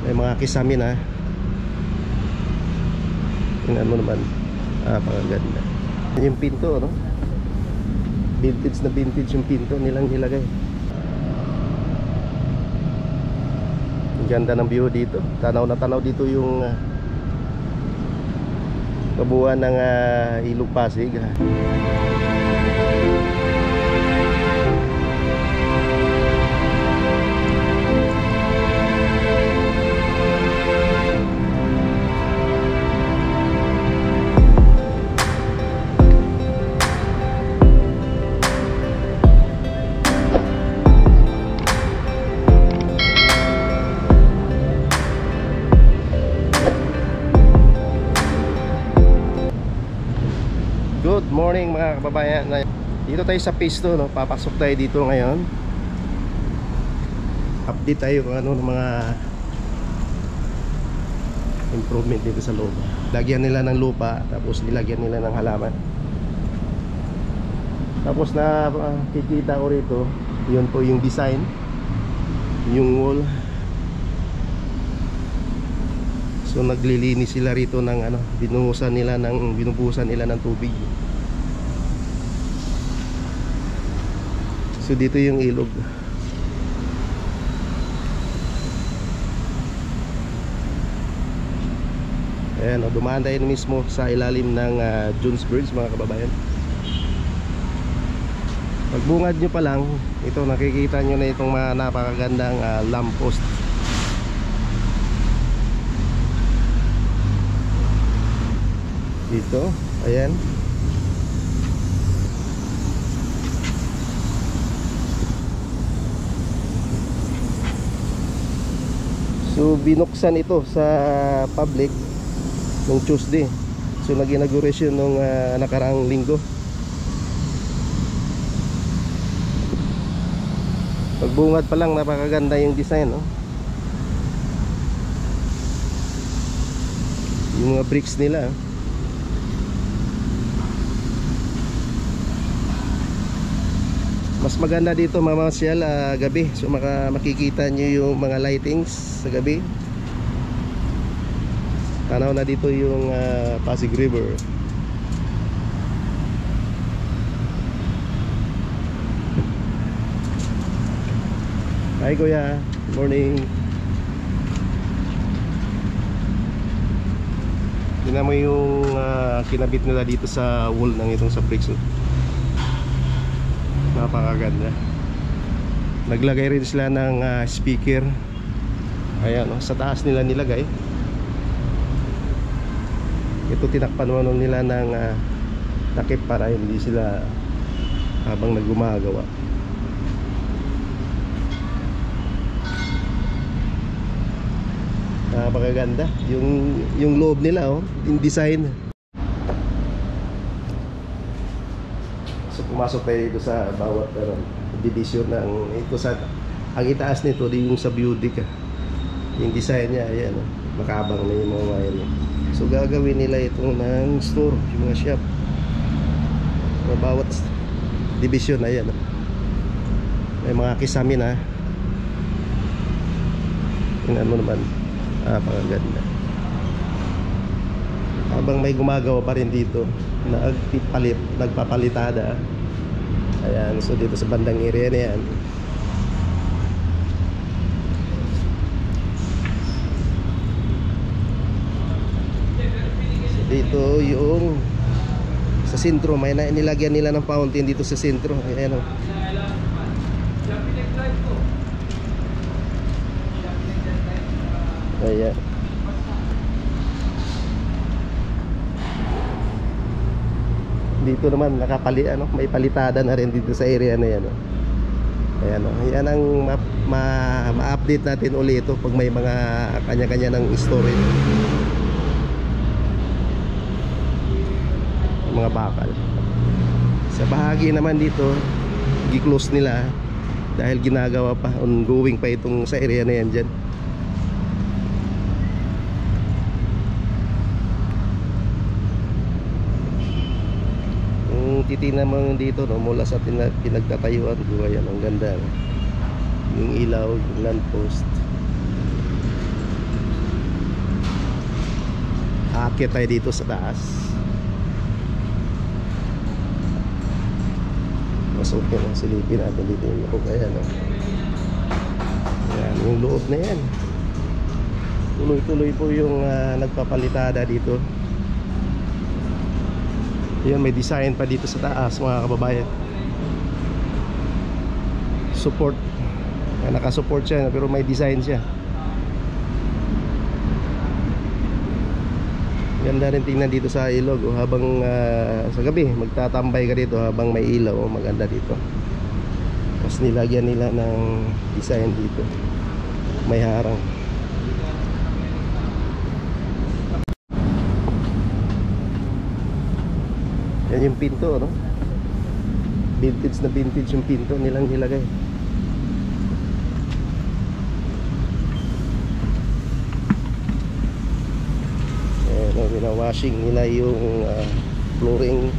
May mga kisamin ha. Tingnan mo naman. Napakaganda. Yung pinto, no? Vintage na vintage yung pinto nilang nilagay. Ang ganda ng view dito. Tanaw na tanaw dito yung kabuuan ng Ilog Pasig. Good morning mga kababayan. Dito tayo sa phase 2, no? Papasok tayo dito ngayon. Update tayo kung ano ng mga improvement dito sa loob. Lagyan nila ng lupa, tapos nilagyan nila ng halaman. Tapos na kikita ko rito, yun po yung design, yung wall. So naglilinis sila rito ng binubusan nila ng tubig. So dito yung ilog. Ayan, dumaan tayo mismo sa ilalim ng Jones Bridge mga kababayan. Pagbungad nyo pa lang, ito nakikita nyo na itong mga napakagandang lamppost. Dito, ayan. So binuksan ito sa public nung Tuesday. So nag-inauguration nung nakaraang linggo. Pagbungad pa lang napakaganda yung design, no? Yung mga bricks nila. Mas maganda dito mamasyal gabi. So makikita nyo yung mga lightings sa gabi. Tanaw na dito yung Pasig River. Hi kuya, morning. Tingnan mo yung kinabit nila dito sa wall ng itong sa bricks. Napakaganda. Naglagay rin sila ng speaker. Ayan, sa taas nila nilagay. Ito tinakpan naman nila ng takip para hindi sila habang naggumagawa. Napakaganda yung loob nila, yung design. So pumasok tayo dito sa bawat division ng ito. Ang itaas nito yung sa beauty ka. Yung design niya, ayan, makabang na yung mga wire niya. So gagawin nila itong ng store, yung mga shop. So, bawat division, ayan, may mga kisamin ha. Tingnan mo naman. Napakaganda. Habang may gumagawa pa rin dito, nagpapalitada. Ayan, so dito sa bandang area na yan. So dito yung sa sentro, may nilagyan nila ng fountain dito sa sentro. Ayan, ayan. Dito naman may palitada na rin dito sa area na yan. Ayan, yan ang ma-update natin ulit ito pag may mga kanya-kanya ng story. Mga bakal. Sa bahagi naman dito, gi-close nila dahil ginagawa pa, ongoing pa itong sa area na yan dyan. Titingnan mo dito, no, mula sa pinagtatayuan ko, ayan, ang ganda, no? Yung ilaw, yung lamppost. Akit tayo dito sa taas. Mas okay na, silipin natin dito yung loob. Ayan, oh. Ayan, yung loob na yan. Tuloy-tuloy po yung nagpapalitada dito. Ayan, may design pa dito sa taas, mga kababayan. Support. Ayan, naka-support siya, pero may design siya. Ganda rin tingnan dito sa ilog, oh, habang sa gabi magtatambay ka dito habang may ilaw, oh, maganda dito. Tapos nilagyan nila ng design dito, may harang. Yan yung pinto, no? Vintage na vintage yung pinto nilang nilagay. Washing nila yung flooring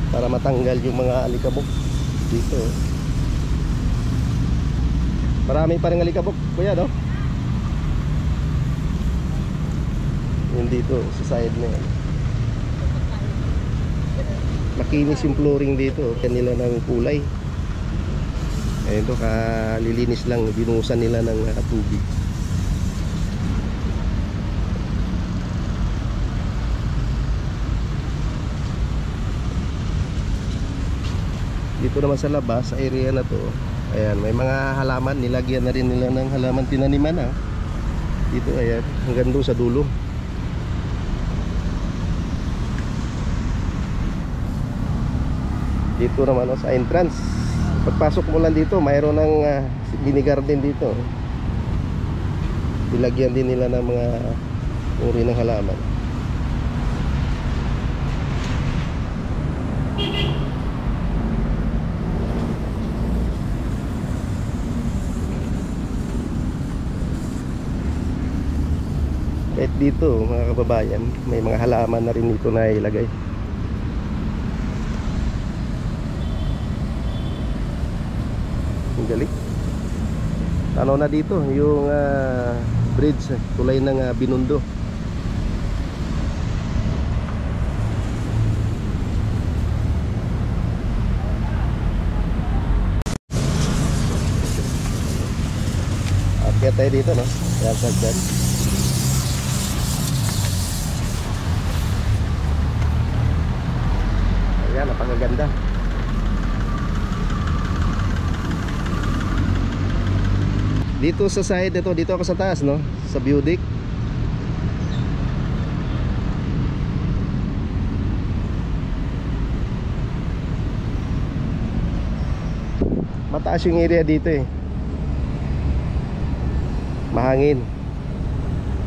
para matanggal yung mga alikabok dito. Marami pa rin alikabok, kuya, no? Yun dito sa side na yan. Makinis yung flooring dito, kanila ng kulay. Ayun to, kalilinis lang, binuhusan nila ng tubig. Dito naman sa labas, sa area na to, ayan, may mga halaman, nilagyan na rin nila ng halaman, tinaniman na. Dito, ayan, hanggang doon sa dulo. Dito naman, sa entrance, pagpasok mo lang dito, mayroon ng mini garden dito. Nilagyan din nila ng mga uri ng halaman. Kahit dito, mga kababayan, may mga halaman na rin dito na ilagay. Ang galing. Tanaw na dito yung bridge, tulay ng Binondo. Akyat tayo dito, no? Yan, sagdan. Ayan, napakaganda. Dito sa side nito, dito ako sa taas, no? Sa view deck. Mataas yung area dito eh. Mahangin.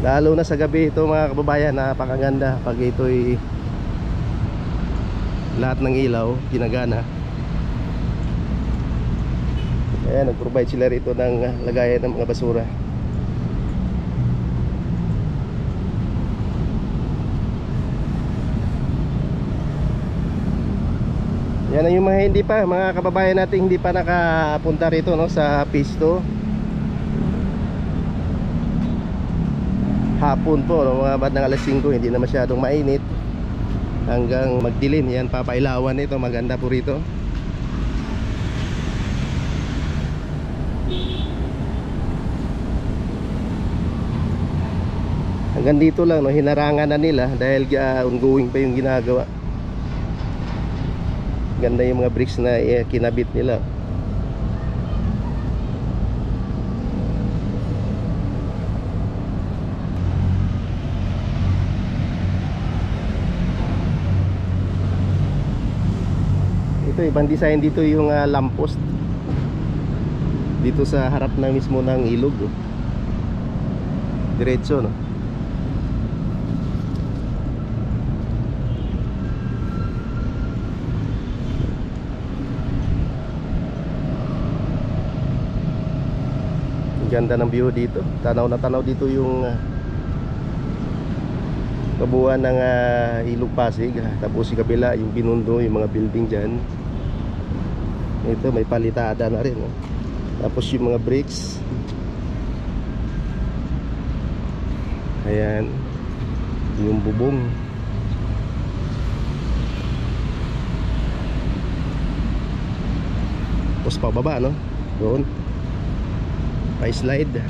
Lalo na sa gabi ito, mga kababayan, napakaganda pag ito'y lahat ng ilaw ginagana. Ayan, nag-provide sila rito ng lagayan ng mga basura. Yan ang yung mga hindi pa, mga kababayan natin hindi pa nakapunta rito, no, sa Pisto. Hapon po, no, mga bandang alas 5, hindi na masyadong mainit. Hanggang magdilim, yan, papailawan ito, maganda po rito. Hanggang dito lang, no, hinarangan na nila dahil ongoing pa yung ginagawa. Ganda yung mga bricks na kinabit nila. Ito, ibang design dito yung lamppost dito sa harap na mismo ng ilog, oh. Diretso, no? Ganda ng view dito. Tanaw na tanaw dito yung kabuuan ng Ilog Pasig. Tapos si kabila yung Binondo, yung mga building dyan. Ito may palitada na rin, oh. Tapos yung mga bricks. Ayan, yung bubong. Tapos pababa, no? Doon. Pa-slide.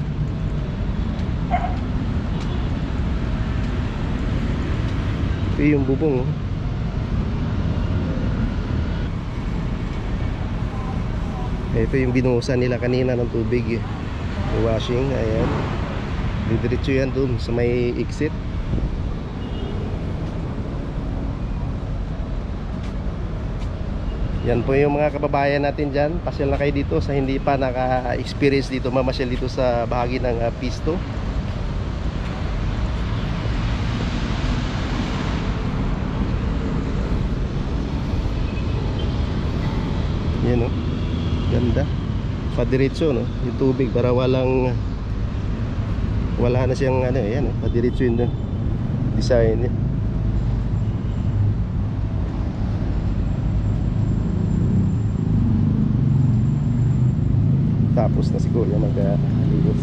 Ito yung bubong, oh. Ito yung binuhusan nila kanina ng tubig, washing. Ayan, didiretso yan dun sa may exit. Yan po yung mga kababayan natin dyan. Pasyal na kayo dito sa hindi pa naka-experience dito, mamasyal dito sa bahagi ng Pisto. Yan, oh. Ganda. Padiretso, no? Yung tubig para wala na siyang ano, yan, oh. Padiretso yun dun. Design niya. Tapos na si Kuya mag-aligos.